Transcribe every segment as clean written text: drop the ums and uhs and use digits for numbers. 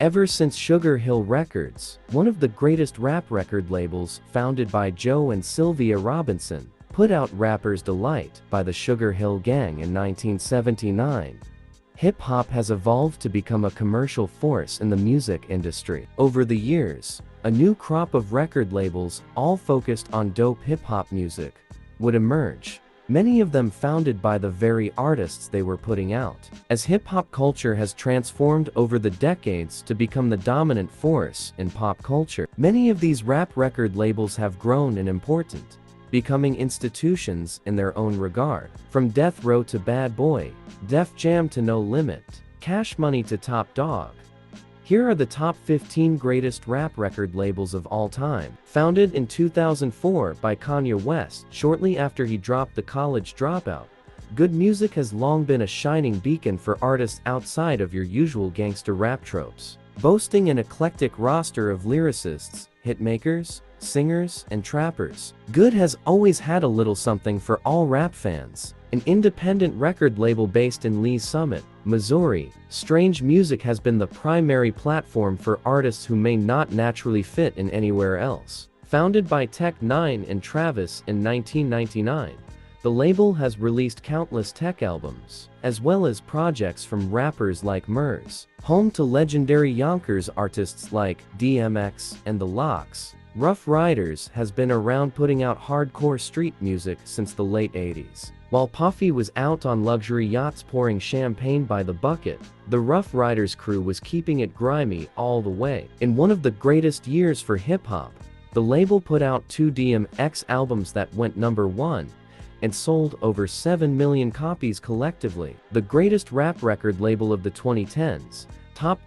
Ever since Sugar Hill Records, one of the greatest rap record labels, founded by Joe and Sylvia Robinson, put out Rapper's Delight by the Sugar Hill Gang in 1979. Hip-hop has evolved to become a commercial force in the music industry. Over the years, a new crop of record labels, all focused on dope hip-hop music, would emerge. Many of them founded by the very artists they were putting out. As hip-hop culture has transformed over the decades to become the dominant force in pop culture, many of these rap record labels have grown in importance, becoming institutions in their own regard. From Death Row to Bad Boy, Def Jam to No Limit, Cash Money to Top Dawg. Here are the top 15 greatest rap record labels of all time. Founded in 2004 by Kanye West, shortly after he dropped The College Dropout, good music has long been a shining beacon for artists outside of your usual gangster rap tropes. Boasting an eclectic roster of lyricists, hitmakers, singers, and trappers, Good has always had a little something for all rap fans. An independent record label based in Lee's Summit, Missouri, Strange Music has been the primary platform for artists who may not naturally fit in anywhere else. Founded by Tech Nine and Travis in 1999, the label has released countless tech albums, as well as projects from rappers like Murs, home to legendary Yonkers artists like DMX and The Lox. Ruff Ryders has been around putting out hardcore street music since the late 80s. While Puffy was out on luxury yachts pouring champagne by the bucket, the Ruff Ryders crew was keeping it grimy all the way. In one of the greatest years for hip-hop, the label put out 2 DMX albums that went #1 and sold over 7 million copies collectively. The greatest rap record label of the 2010s,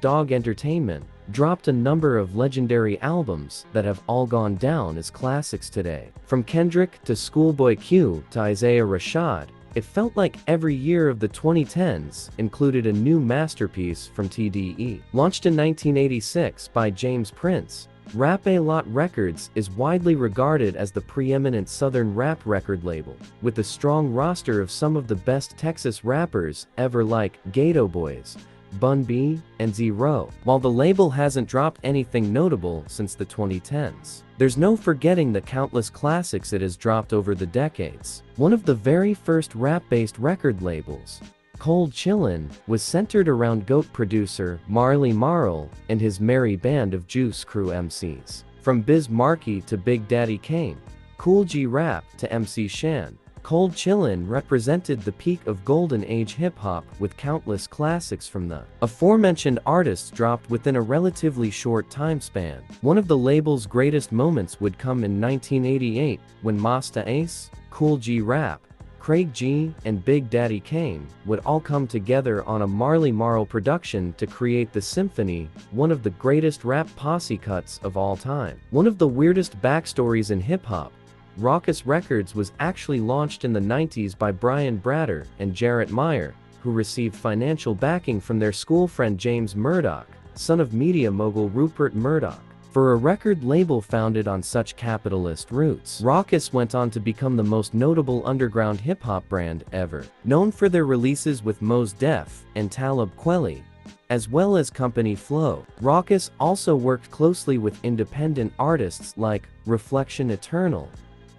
Dawg Entertainment, dropped a number of legendary albums that have all gone down as classics today. From Kendrick to Schoolboy Q to Isaiah Rashad, it felt like every year of the 2010s included a new masterpiece from TDE. Launched in 1986 by James Prince, RocA-Fella Records is widely regarded as the preeminent southern rap record label, with a strong roster of some of the best Texas rappers ever like Gato Boys, Bun B, and Z-Ro. While the label hasn't dropped anything notable since the 2010s, there's no forgetting the countless classics it has dropped over the decades. One of the very first rap-based record labels, called Chillin, was centered around GOAT producer Marley Marl and his merry band of Juice Crew MCs. From Biz Markie to Big Daddy Kane, Kool G Rap to MC Shan, Cold Chillin represented the peak of golden age hip-hop with countless classics from the aforementioned artists dropped within a relatively short time span. One of the label's greatest moments would come in 1988 when Masta Ace, Kool G Rap, Craig G, and Big Daddy Kane would all come together on a Marley Marl production to create The Symphony, one of the greatest rap posse cuts of all time. One of the weirdest backstories in hip-hop, Rawkus Records was actually launched in the 90s by Brian Bratter and Jarrett Meyer, who received financial backing from their school friend James Murdoch, son of media mogul Rupert Murdoch. For a record label founded on such capitalist roots, Rawkus went on to become the most notable underground hip-hop brand ever. Known for their releases with Mos Def and Talib Kweli, as well as Company Flow, Rawkus also worked closely with independent artists like Reflection Eternal,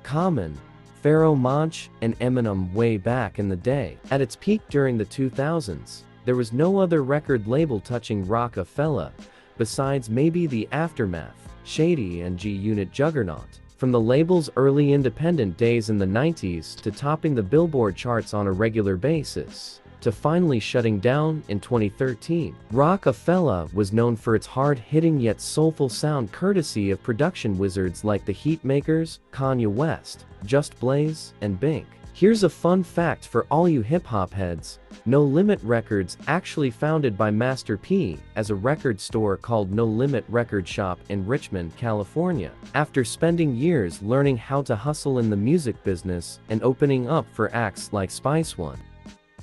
Common, Pharoah Monch, and Eminem way back in the day. At its peak during the 2000s, there was no other record label touching RocA-Fella, besides maybe the Aftermath, Shady and G-Unit juggernaut. From the label's early independent days in the 90s to topping the Billboard charts on a regular basis, to finally shutting down in 2013, RocA-Fella was known for its hard-hitting yet soulful sound courtesy of production wizards like the Heatmakers, Kanye West, Just Blaze, and Bink. Here's a fun fact for all you hip-hop heads. No Limit Records actually founded by Master P as a record store called No Limit Record Shop in Richmond, California, after spending years learning how to hustle in the music business and opening up for acts like Spice One.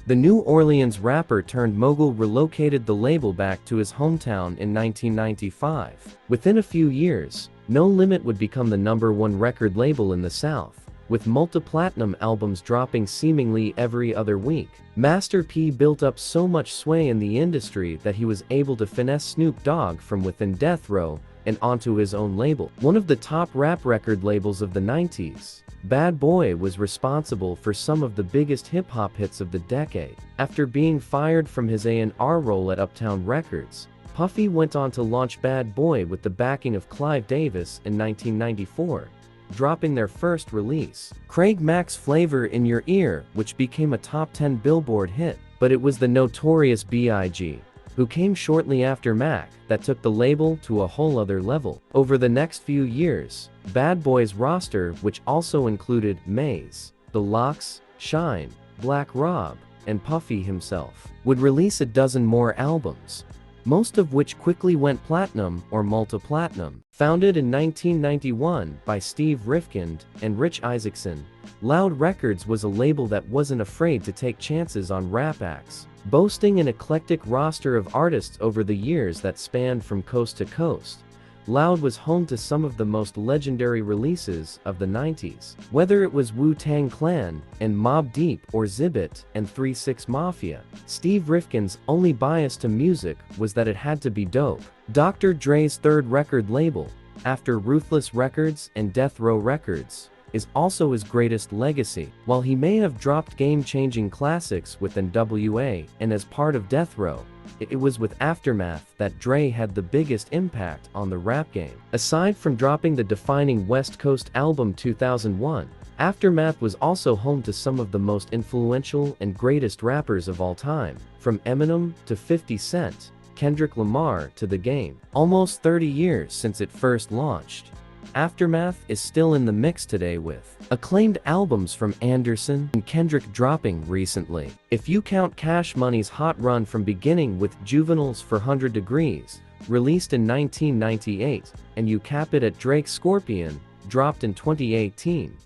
The New Orleans rapper turned mogul relocated the label back to his hometown in 1995. Within a few years, No Limit would become the #1 record label in the South, with multi-platinum albums dropping seemingly every other week. Master P built up so much sway in the industry that he was able to finesse Snoop Dogg from within Death Row and onto his own label. One of the top rap record labels of the 90s, Bad Boy was responsible for some of the biggest hip-hop hits of the decade. After being fired from his A&R role at Uptown Records, Puffy went on to launch Bad Boy with the backing of Clive Davis in 1994, dropping their first release, Craig Mack's Flavor in Your Ear, which became a top 10 Billboard hit. But it was the notorious B.I.G., who came shortly after Mack, that took the label to a whole other level. Over the next few years, Bad Boy's roster, which also included Maze, The Lox, Shine, Black Rob, and Puffy himself, would release a dozen more albums, most of which quickly went platinum or multi-platinum. Founded in 1991 by Steve Rifkind and Rich Isaacson, Loud Records was a label that wasn't afraid to take chances on rap acts, boasting an eclectic roster of artists over the years that spanned from coast to coast. Loud was home to some of the most legendary releases of the 90s. Whether it was Wu-Tang Clan and Mobb Deep or Xzibit and 3 6 Mafia, Steve Rifkin's only bias to music was that it had to be dope. Dr. Dre's third record label, after Ruthless Records and Death Row Records, is also his greatest legacy. While he may have dropped game-changing classics with n.w.a. and as part of Death Row, it was with Aftermath that Dre had the biggest impact on the rap game. Aside from dropping the defining West Coast album 2001, Aftermath was also home to some of the most influential and greatest rappers of all time, from Eminem to 50 Cent, Kendrick Lamar to The Game. Almost 30 years since it first launched, Aftermath is still in the mix today, with acclaimed albums from Anderson and Kendrick dropping recently. If you count Cash Money's hot run from beginning with Juvenile's 400 Degrees, released in 1998, and you cap it at Drake's Scorpion, dropped in 2018,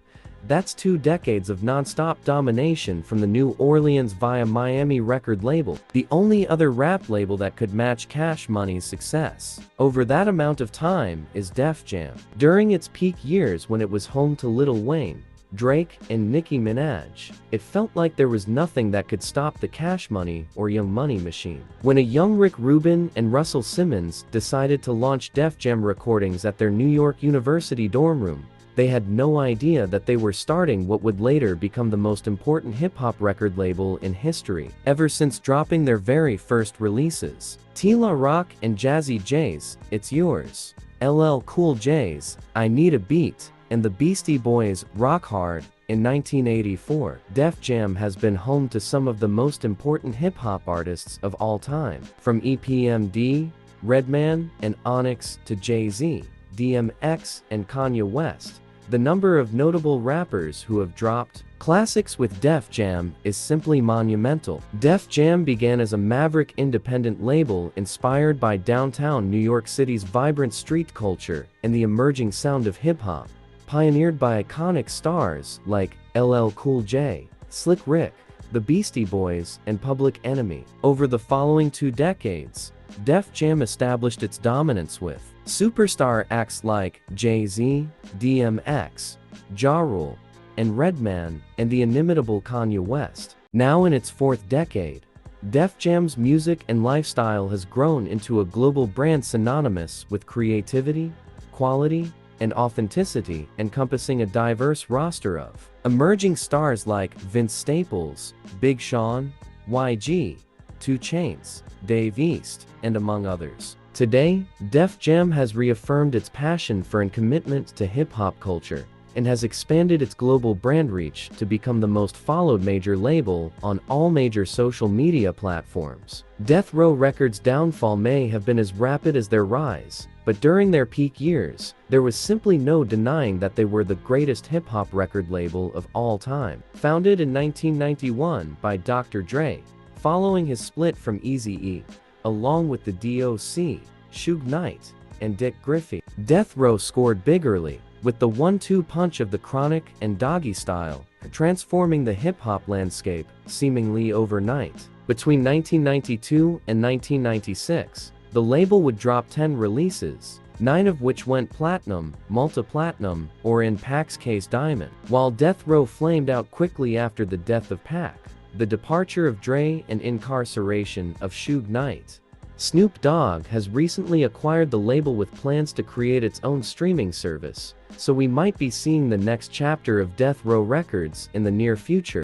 that's 2 decades of non-stop domination from the New Orleans via Miami record label, the only other rap label that could match Cash Money's success over that amount of time is Def Jam. During its peak years when it was home to Lil Wayne, Drake, and Nicki Minaj, it felt like there was nothing that could stop the Cash Money or Young Money machine. When a young Rick Rubin and Russell Simmons decided to launch Def Jam Recordings at their New York University dorm room, they had no idea that they were starting what would later become the most important hip-hop record label in history. Ever since dropping their very first releases, T-La Rock and Jazzy J's It's Yours, LL Cool J's I Need a Beat, and the Beastie Boys' Rock Hard in 1984, Def Jam has been home to some of the most important hip-hop artists of all time, from EPMD, Redman, and Onyx to Jay-Z, DMX, and Kanye West. The number of notable rappers who have dropped classics with Def Jam is simply monumental. Def Jam began as a maverick independent label inspired by downtown New York City's vibrant street culture and the emerging sound of hip-hop, pioneered by iconic stars like LL Cool J, Slick Rick, the Beastie Boys, and Public Enemy. Over the following 2 decades, Def Jam established its dominance with superstar acts like Jay-Z, DMX, Ja Rule, and Redman, and the inimitable Kanye West. Now in its 4th decade, Def Jam's music and lifestyle has grown into a global brand synonymous with creativity, quality, and authenticity, encompassing a diverse roster of emerging stars like Vince Staples, Big Sean, YG, 2 Chainz, Dave East, and among others. Today, Def Jam has reaffirmed its passion for and commitment to hip-hop culture, and has expanded its global brand reach to become the most followed major label on all major social media platforms. Death Row Records' downfall may have been as rapid as their rise, but during their peak years, there was simply no denying that they were the greatest hip-hop record label of all time. Founded in 1991 by Dr. Dre, following his split from Eazy-E, along with the DOC, Suge Knight, and Dick Griffey, Death Row scored big early, with the 1-2 punch of the Chronic and Doggy Style, transforming the hip-hop landscape seemingly overnight. Between 1992 and 1996, The label would drop 10 releases, 9 of which went platinum, multi-platinum, or in Pac's case diamond. While Death Row flamed out quickly after the death of Pac, the departure of Dre, and incarceration of Suge Knight, Snoop Dogg has recently acquired the label with plans to create its own streaming service, so we might be seeing the next chapter of Death Row Records in the near future.